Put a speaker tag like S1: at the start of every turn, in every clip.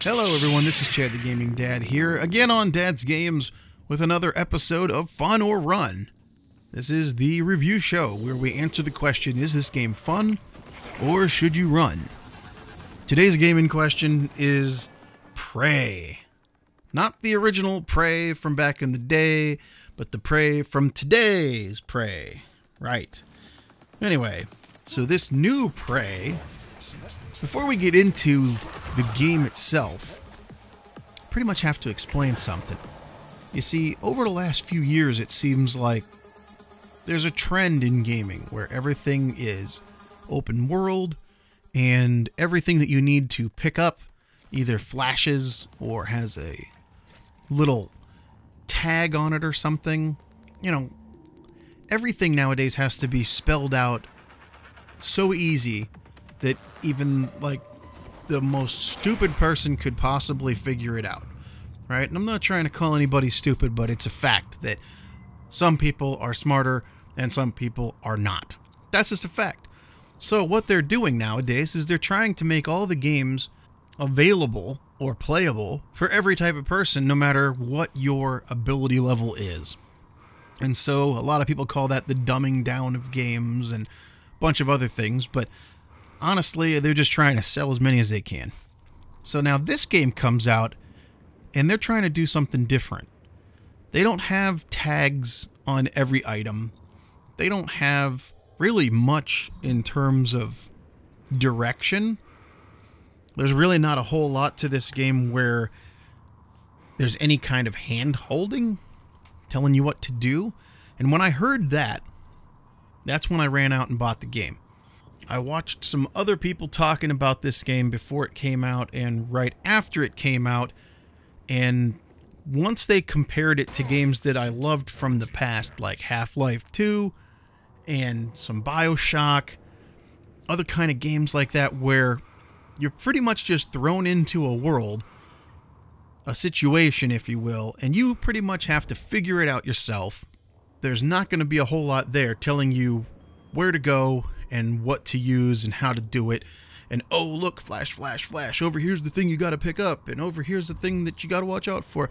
S1: Hello everyone, this is Chad the Gaming Dad here, again on Dad's Games with another episode of Fun or Run. This is the review show where we answer the question, is this game fun or should you run? Today's game in question is Prey. Not the original Prey from back in the day, but the Prey from today's Prey. Right. Anyway, so this new Prey, before we get into the game itself, pretty much have to explain something. You see, over the last few years it seems like there's a trend in gaming where everything is open world and everything that you need to pick up either flashes or has a little tag on it or something. You know, everything nowadays has to be spelled out so easy that even like the most stupid person could possibly figure it out, right? And I'm not trying to call anybody stupid, but it's a fact that some people are smarter and some people are not. That's just a fact. So what they're doing nowadays is they're trying to make all the games available or playable for every type of person, no matter what your ability level is. And so a lot of people call that the dumbing down of games and a bunch of other things, but honestly, they're just trying to sell as many as they can. So now this game comes out, and they're trying to do something different. They don't have tags on every item. They don't have really much in terms of direction. There's really not a whole lot to this game where there's any kind of hand-holding, telling you what to do. And when I heard that, that's when I ran out and bought the game. I watched some other people talking about this game before it came out and right after it came out, and once they compared it to games that I loved from the past, like Half-Life 2 and some BioShock, other kind of games like that where you're pretty much just thrown into a world, a situation if you will, and you pretty much have to figure it out yourself. There's not going to be a whole lot there telling you where to go and what to use and how to do it. And oh, look, flash, flash, flash. Over here's the thing you got to pick up. And over here's the thing that you got to watch out for.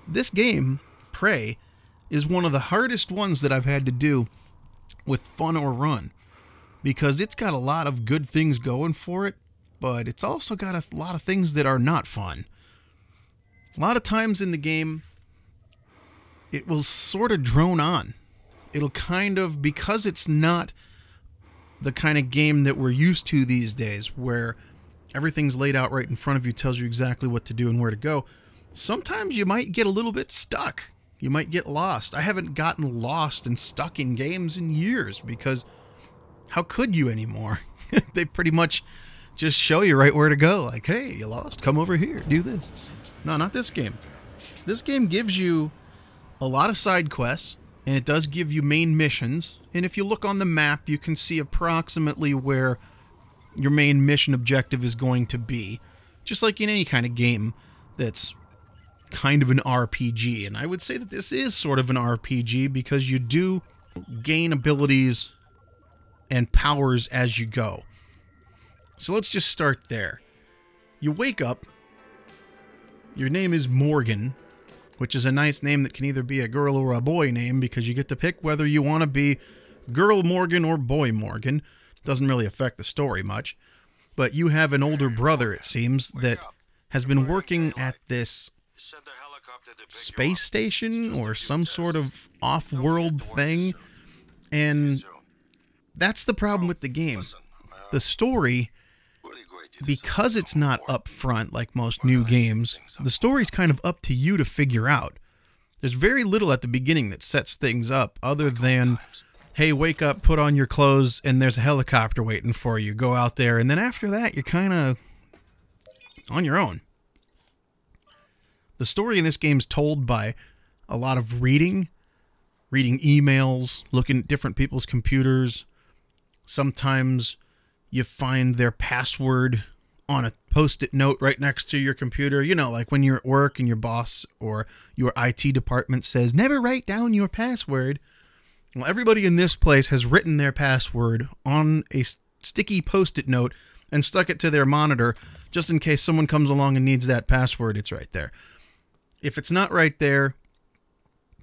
S1: This game, Prey, is one of the hardest ones that I've had to do with Fun or Run. Because it's got a lot of good things going for it, but it's also got a lot of things that are not fun. A lot of times in the game, it will sort of drone on. It'll kind of, because it's not the kind of game that we're used to these days, where everything's laid out right in front of you, tells you exactly what to do and where to go, sometimes you might get a little bit stuck. You might get lost. I haven't gotten lost and stuck in games in years, because how could you anymore? They pretty much just show you right where to go. Like, hey, you lost, come over here, do this. No, not this game. This game gives you a lot of side quests, and it does give you main missions, and if you look on the map, you can see approximately where your main mission objective is going to be. Just like in any kind of game that's kind of an RPG, and I would say that this is sort of an RPG because you do gain abilities and powers as you go. So let's just start there. You wake up, your name is Morgan, which is a nice name that can either be a girl or a boy name because you get to pick whether you want to be Girl Morgan or Boy Morgan. Doesn't really affect the story much. But you have an older brother, it seems, that has been working at this space station or some sort of off-world thing. And that's the problem with the game. The story, because it's not up front like most new games, the story's kind of up to you to figure out. There's very little at the beginning that sets things up other than, hey, wake up, put on your clothes, and there's a helicopter waiting for you. Go out there, and then after that, you're kind of on your own. The story in this game's told by a lot of reading emails, looking at different people's computers. Sometimes you find their password on a post-it note right next to your computer. You know, like when you're at work and your boss or your IT department says, never write down your password. Well, everybody in this place has written their password on a sticky post-it note and stuck it to their monitor just in case someone comes along and needs that password. It's right there. If it's not right there,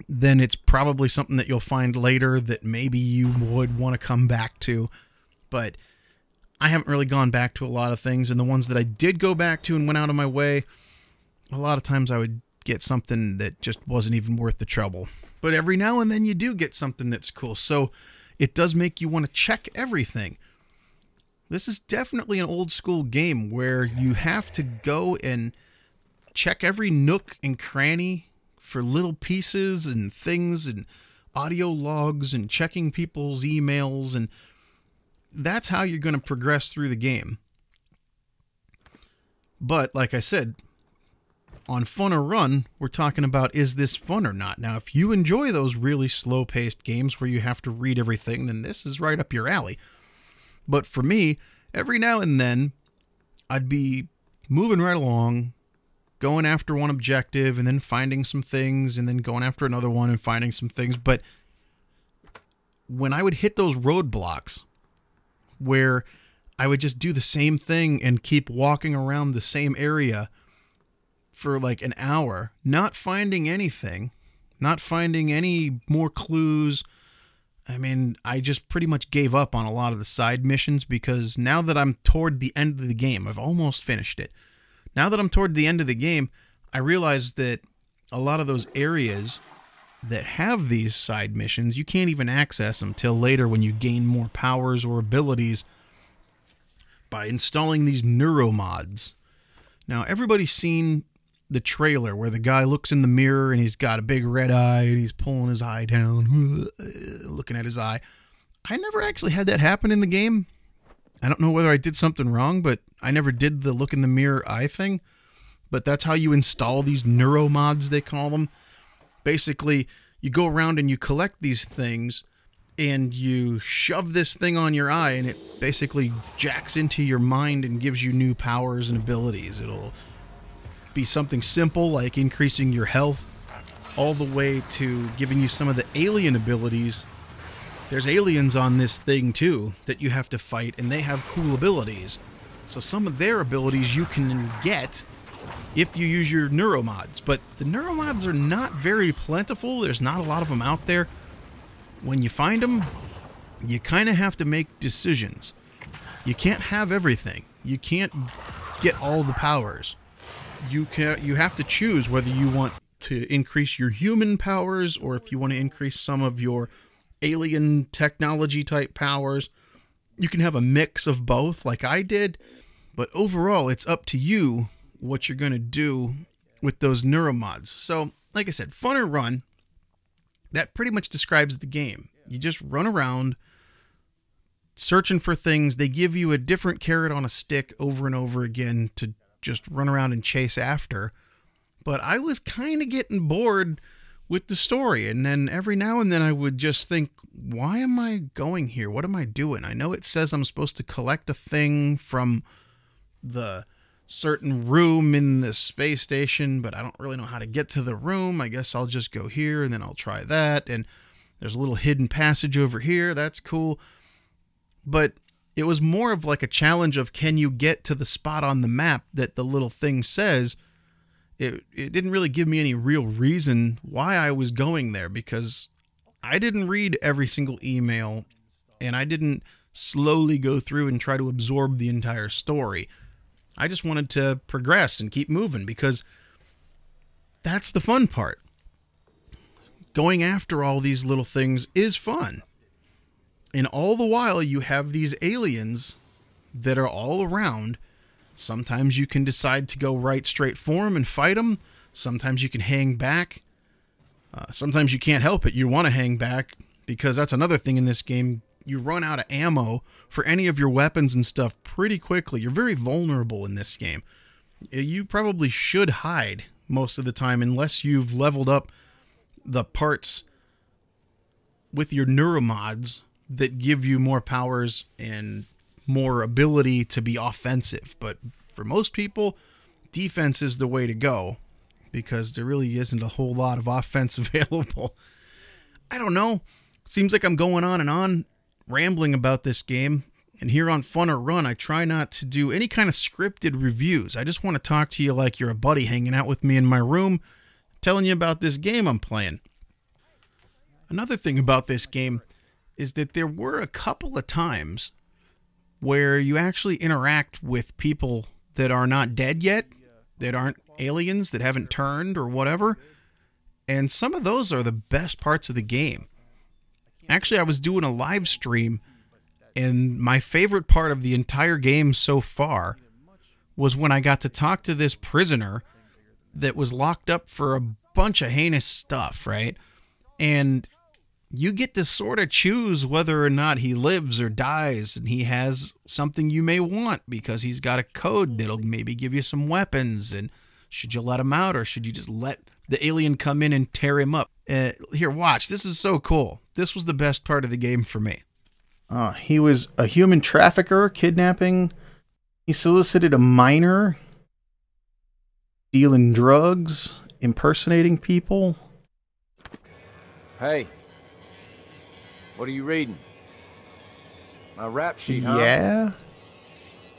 S1: then it's probably something that you'll find later that maybe you would want to come back to. But I haven't really gone back to a lot of things, and the ones that I did go back to and went out of my way, a lot of times I would get something that just wasn't even worth the trouble. But every now and then you do get something that's cool, so it does make you want to check everything. This is definitely an old school game where you have to go and check every nook and cranny for little pieces and things and audio logs and checking people's emails, and that's how you're going to progress through the game. But like I said, on Fun or Run, we're talking about, is this fun or not? Now, if you enjoy those really slow-paced games where you have to read everything, then this is right up your alley. But for me, every now and then, I'd be moving right along, going after one objective, and then finding some things, and then going after another one and finding some things. But when I would hit those roadblocks, where I would just do the same thing and keep walking around the same area for like an hour, not finding anything, not finding any more clues. I mean, I just pretty much gave up on a lot of the side missions, because now that I'm toward the end of the game, I've almost finished it. Now that I'm toward the end of the game, I realized that a lot of those areas that have these side missions, you can't even access them till later when you gain more powers or abilities by installing these neuromods. Now, everybody's seen the trailer where the guy looks in the mirror and he's got a big red eye and he's pulling his eye down, looking at his eye. I never actually had that happen in the game. I don't know whether I did something wrong, but I never did the look in the mirror eye thing. But that's how you install these neuromods, they call them. Basically, you go around and you collect these things and you shove this thing on your eye, and it basically jacks into your mind and gives you new powers and abilities. It'll be something simple like increasing your health, all the way to giving you some of the alien abilities. There's aliens on this thing too that you have to fight, and they have cool abilities. So some of their abilities you can get if you use your neuromods. But the neuromods are not very plentiful. There's not a lot of them out there. When you find them, you kind of have to make decisions. You can't have everything. You can't get all the powers. You have to choose whether you want to increase your human powers or if you want to increase some of your alien technology type powers. You can have a mix of both like I did, but overall it's up to you what you're going to do with those neuromods. So, like I said, Fun or Run, that pretty much describes the game. You just run around searching for things. They give you a different carrot on a stick over and over again to just run around and chase after. But I was kind of getting bored with the story, and then every now and then I would just think, why am I going here? What am I doing? I know it says I'm supposed to collect a thing from the certain room in the space station, but I don't really know how to get to the room. I guess I'll just go here and then I'll try that, and there's a little hidden passage over here. That's cool. But it was more of like a challenge of, can you get to the spot on the map that the little thing says? It didn't really give me any real reason why I was going there, because I didn't read every single email and I didn't slowly go through and try to absorb the entire story. I just wanted to progress and keep moving, because that's the fun part. Going after all these little things is fun. And all the while you have these aliens that are all around. Sometimes you can decide to go right straight for them and fight them. Sometimes you can hang back. Sometimes you can't help it. You want to hang back, because that's another thing in this game. You run out of ammo for any of your weapons and stuff pretty quickly. You're very vulnerable in this game. You probably should hide most of the time unless you've leveled up the parts with your neuromods that give you more powers and more ability to be offensive. But for most people, defense is the way to go, because there really isn't a whole lot of offense available. I don't know. Seems like I'm going on and on, rambling about this game. And here on Fun or Run, I try not to do any kind of scripted reviews. I just want to talk to you like you're a buddy hanging out with me in my room, telling you about this game I'm playing. Another thing about this game is that there were a couple of times where you actually interact with people that are not dead yet, that aren't aliens, that haven't turned or whatever. And some of those are the best parts of the game. Actually, I was doing a live stream, and my favorite part of the entire game so far was when I got to talk to this prisoner that was locked up for a bunch of heinous stuff, right? And you get to sort of choose whether or not he lives or dies, and he has something you may want because he's got a code that'll maybe give you some weapons, and should you let him out or should you just let the alien come in and tear him up? Here, watch. This is so cool. This was the best part of the game for me. He was a human trafficker, kidnapping. He solicited a minor, dealing drugs, impersonating people.
S2: Hey, what are you reading? My rap sheet, huh?
S1: Yeah?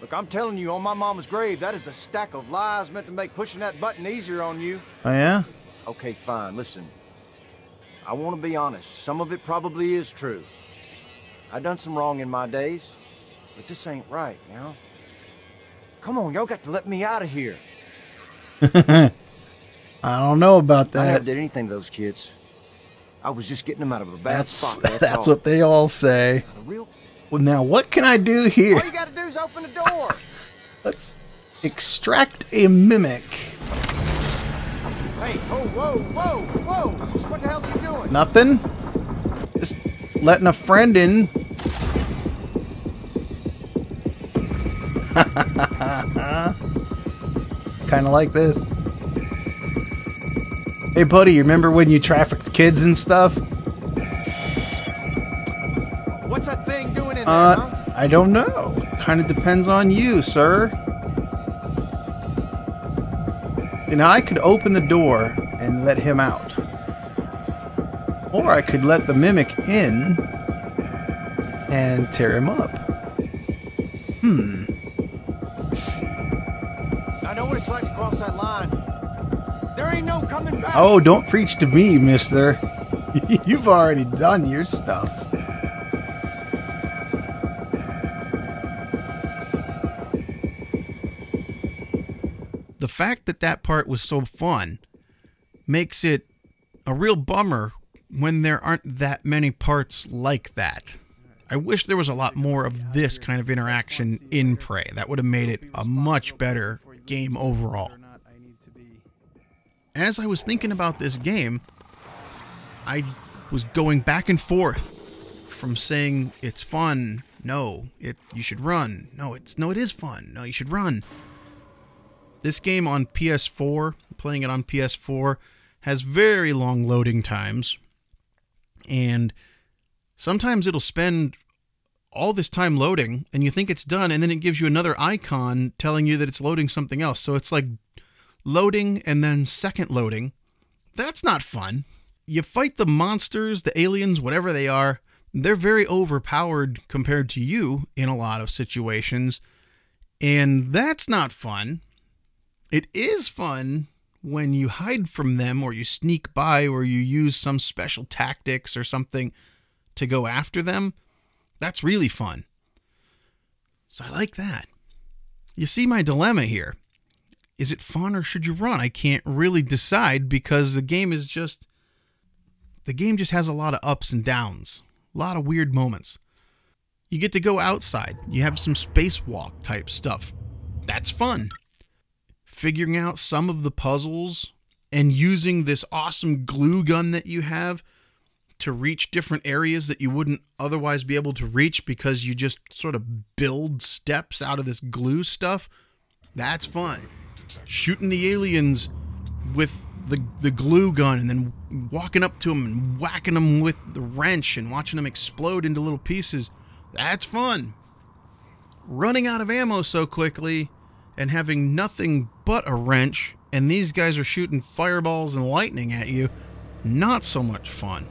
S2: Look, I'm telling you, on my mama's grave, that is a stack of lies meant to make pushing that button easier on you.
S1: Oh, yeah?
S2: Okay, fine, listen. I want to be honest. Some of it probably is true. I done some wrong in my days, but this ain't right, you know? Come on, y'all got to let me out of here.
S1: I don't know about that.
S2: I never did anything to those kids. I was just getting them out of a bad spot.
S1: That's what they all say.
S2: Real...
S1: Well, now what can I do here?
S2: All you gotta do is open the door.
S1: Let's extract a mimic.
S2: Hey, oh, whoa, whoa, whoa! What the hell are you doing?
S1: Nothing. Just letting a friend in. Kind of like this. Hey, buddy, you remember when you trafficked kids and stuff?
S2: What's that thing doing in there, huh?
S1: I don't know. Kind of depends on you, sir. You know, I could open the door and let him out. Or I could let the mimic in and tear him up. Let's see.
S2: I know what it's like to cross that line. There ain't no coming back.
S1: Oh, don't preach to me, mister. You've already done your stuff. The fact that that part was so fun makes it a real bummer when there aren't that many parts like that. I wish there was a lot more of this kind of interaction in Prey. That would have made it a much better game overall. As I was thinking about this game, I was going back and forth from saying it's fun, no, you should run, no, it is fun, no, you should run. This game on PS4, playing it on PS4, has very long loading times, and sometimes it'll spend all this time loading, and you think it's done, and then it gives you another icon telling you that it's loading something else. So it's like loading and then second loading. That's not fun. You fight the monsters, the aliens, whatever they are. They're very overpowered compared to you in a lot of situations, and that's not fun. It is fun when you hide from them, or you sneak by, or you use some special tactics or something to go after them. That's really fun. So I like that. You see my dilemma here. Is it fun or should you run? I can't really decide because the game just has a lot of ups and downs. A lot of weird moments. You get to go outside. You have some spacewalk type stuff. That's fun. Figuring out some of the puzzles and using this awesome glue gun that you have to reach different areas that you wouldn't otherwise be able to reach because you just sort of build steps out of this glue stuff. That's fun. Shooting the aliens with the glue gun and then walking up to them and whacking them with the wrench and watching them explode into little pieces. That's fun. Running out of ammo so quickly and having nothing but a wrench and these guys are shooting fireballs and lightning at you, not so much fun.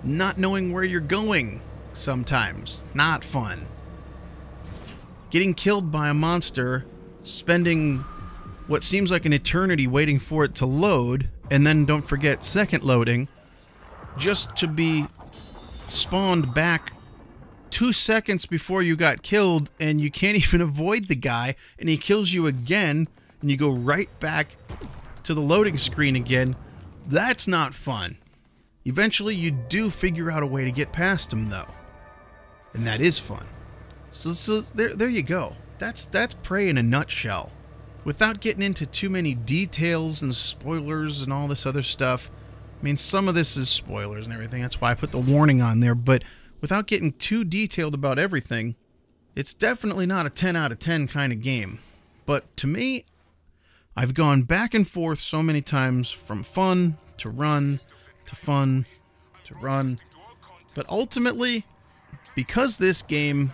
S1: Not knowing where you're going sometimes, not fun. getting killed by a monster, spending what seems like an eternity waiting for it to load, and then don't forget second loading, just to be spawned back 2 seconds before you got killed, and you can't even avoid the guy, and he kills you again, and you go right back to the loading screen again. That's not fun. Eventually, you do figure out a way to get past him, though. And that is fun. So there you go. That's Prey in a nutshell. Without getting into too many details and spoilers and all this other stuff. I mean, some of this is spoilers and everything. That's why I put the warning on there. But without getting too detailed about everything, it's definitely not a 10 out of 10 kind of game. But to me, I've gone back and forth so many times from fun to run to fun to run. But ultimately, because this game,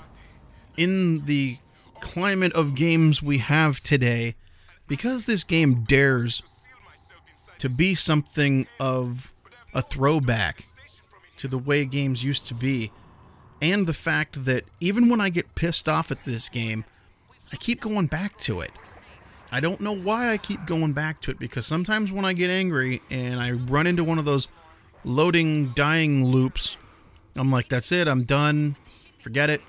S1: in the climate of games we have today, because this game dares to be something of a throwback to the way games used to be, and the fact that even when I get pissed off at this game, I keep going back to it. I don't know why I keep going back to it, because sometimes when I get angry and I run into one of those loading, dying loops, I'm like, that's it, I'm done, forget it.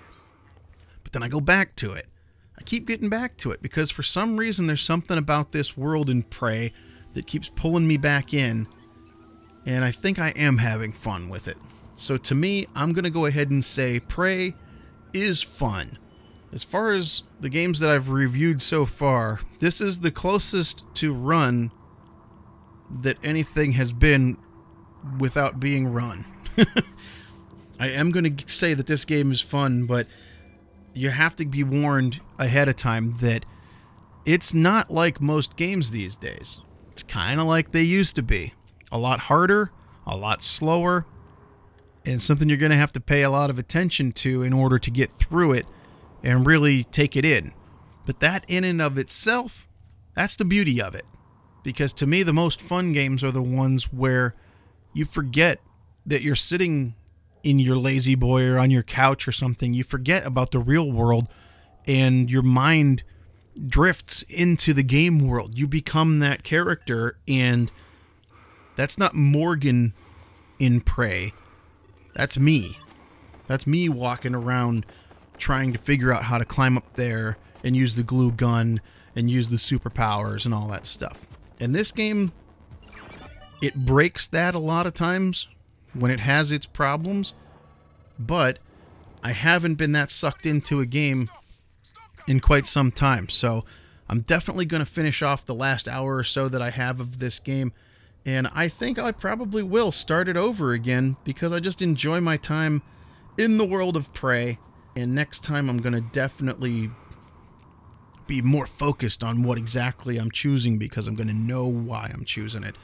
S1: But then I go back to it. I keep getting back to it because for some reason there's something about this world in Prey that keeps pulling me back in, and I think I am having fun with it. So to me, I'm going to go ahead and say Prey is fun. As far as the games that I've reviewed so far, this is the closest to run that anything has been without being run. I am going to say that this game is fun, but you have to be warned ahead of time that it's not like most games these days. It's kind of like they used to be. A lot harder, a lot slower, and something you're going to have to pay a lot of attention to in order to get through it and really take it in. But that in and of itself, that's the beauty of it. Because to me, the most fun games are the ones where you forget that you're sitting in your lazy boy or on your couch or something. You forget about the real world and your mind drifts into the game world. You become that character, and that's not Morgan in Prey. That's me. That's me walking around trying to figure out how to climb up there and use the glue gun and use the superpowers and all that stuff. And this game, it breaks that a lot of times when it has its problems, but I haven't been that sucked into a game in quite some time. So I'm definitely going to finish off the last hour or so that I have of this game, and I think I probably will start it over again because I just enjoy my time in the world of Prey. And next time I'm going to definitely be more focused on what exactly I'm choosing, because I'm going to know why I'm choosing it.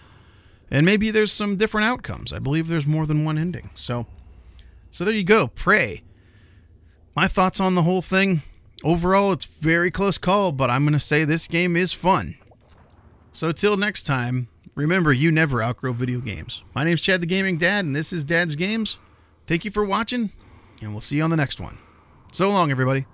S1: And maybe there's some different outcomes. I believe there's more than one ending. So there you go, Prey. My thoughts on the whole thing. Overall, it's very close call, but I'm going to say this game is fun. So till next time, remember, you never outgrow video games. My name's Chad the Gaming Dad, and this is Dad's Games. Thank you for watching, and we'll see you on the next one. So long, everybody.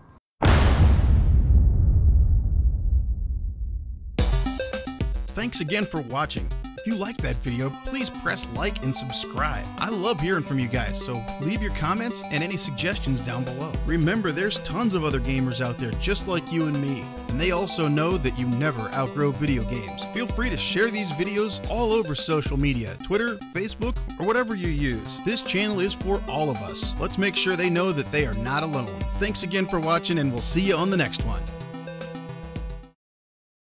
S1: Thanks again for watching. If you liked that video, please press like and subscribe. I love hearing from you guys, so leave your comments and any suggestions down below. Remember, there's tons of other gamers out there just like you and me, and they also know that you never outgrow video games. Feel free to share these videos all over social media, Twitter, Facebook, or whatever you use. This channel is for all of us. Let's make sure they know that they are not alone. Thanks again for watching, and we'll see you on the next one.